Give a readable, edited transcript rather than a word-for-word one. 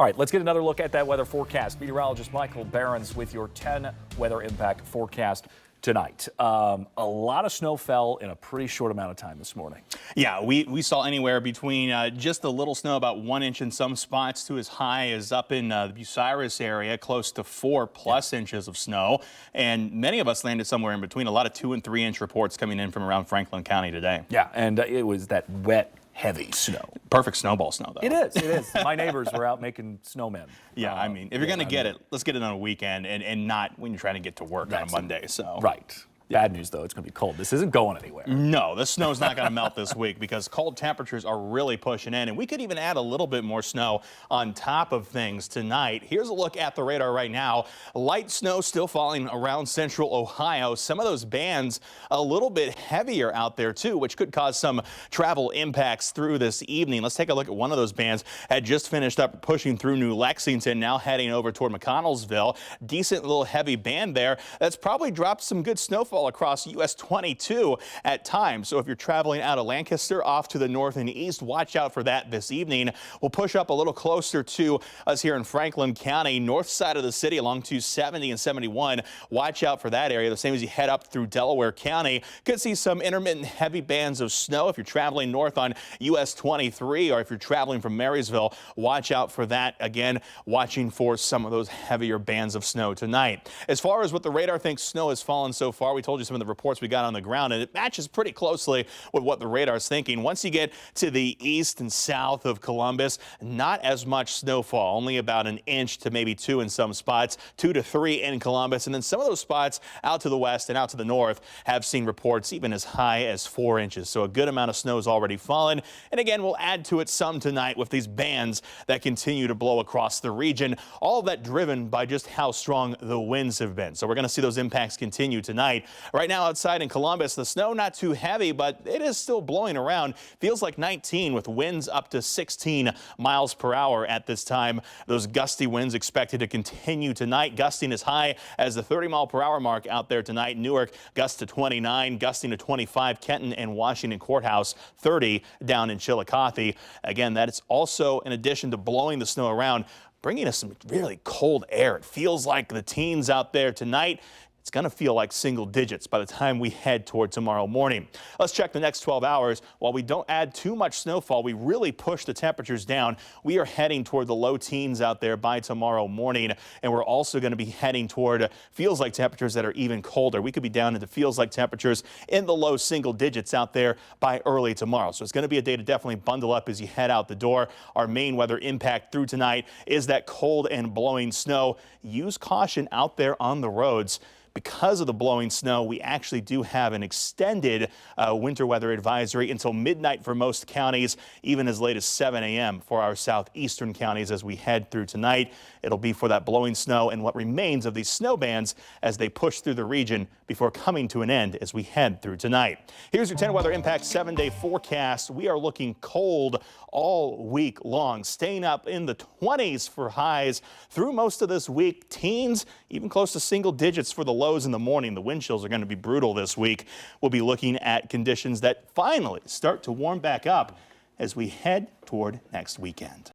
All right, let's get another look at that weather forecast. Meteorologist Michael Behrens with your 10 weather impact forecast tonight. A lot of snow fell in a pretty short amount of time this morning. Yeah, we saw anywhere between just a little snow, about 1 inch in some spots, to as high as up in the Bucyrus area, close to 4+ inches of snow. And many of us landed somewhere in between. A lot of 2 and 3 inch reports coming in from around Franklin County today. Yeah, and it was that wet, heavy snow. Perfect snowball snow, though. It is. My neighbors were out making snowmen. Yeah, I mean, if you're going to get it, let's get it on a weekend and not when you're trying to get to work on a Monday. So right. Bad news, though, it's going to be cold. This isn't going anywhere. No, the snow's not going to melt this week because cold temperatures are really pushing in. And we could even add a little bit more snow on top of things tonight. Here's a look at the radar right now. Light snow still falling around central Ohio. Some of those bands a little bit heavier out there, too, which could cause some travel impacts through this evening. Let's take a look at one of those bands. Had just finished up pushing through New Lexington, now heading over toward McConnellsville. Decent little heavy band there. That's probably dropped some good snowfall across US 22 at times. So if you're traveling out of Lancaster off to the north and east, watch out for that this evening. We'll push up a little closer to us here in Franklin County, north side of the city along 270 and 71. Watch out for that area. The same as you head up through Delaware County. Could see some intermittent heavy bands of snow if you're traveling north on US 23, or if you're traveling from Marysville, watch out for that. Again, watching for some of those heavier bands of snow tonight. As far as what the radar thinks snow has fallen so far, we told you some of the reports we got on the ground, and it matches pretty closely with what the radar is thinking. Once you get to the east and south of Columbus, not as much snowfall, only about 1 inch to maybe 2 in some spots, 2 to 3 in Columbus. And then some of those spots out to the west and out to the north have seen reports even as high as 4 inches. So a good amount of snow has already fallen. And again, we'll add to it some tonight with these bands that continue to blow across the region. All of that driven by just how strong the winds have been. So we're going to see those impacts continue tonight. Right now outside in Columbus, the snow not too heavy, but it is still blowing around. Feels like 19 with winds up to 16 miles per hour at this time. Those gusty winds expected to continue tonight. Gusting as high as the 30-mile-per-hour mark out there tonight. Newark gusts to 29, gusting to 25. Kenton and Washington Courthouse 30 down in Chillicothe. Again, that is also in addition to blowing the snow around, bringing us some really cold air. It feels like the teens out there tonight. It's going to feel like single digits by the time we head toward tomorrow morning. Let's check the next 12 hours. While we don't add too much snowfall, we really push the temperatures down. We are heading toward the low teens out there by tomorrow morning, and we're also going to be heading toward feels like temperatures that are even colder. We could be down into feels like temperatures in the low single digits out there by early tomorrow. So it's going to be a day to definitely bundle up as you head out the door. Our main weather impact through tonight is that cold and blowing snow. Use caution out there on the roads. Because of the blowing snow, we actually do have an extended winter weather advisory until midnight for most counties, even as late as 7 a.m. for our southeastern counties as we head through tonight. It'll be for that blowing snow and what remains of these snow bands as they push through the region before coming to an end as we head through tonight. Here's your 10 weather impact 7-day forecast. We are looking cold all week long, staying up in the 20s for highs through most of this week. Teens, even close to single digits for the lows in the morning. The wind chills are going to be brutal this week. We'll be looking at conditions that finally start to warm back up as we head toward next weekend.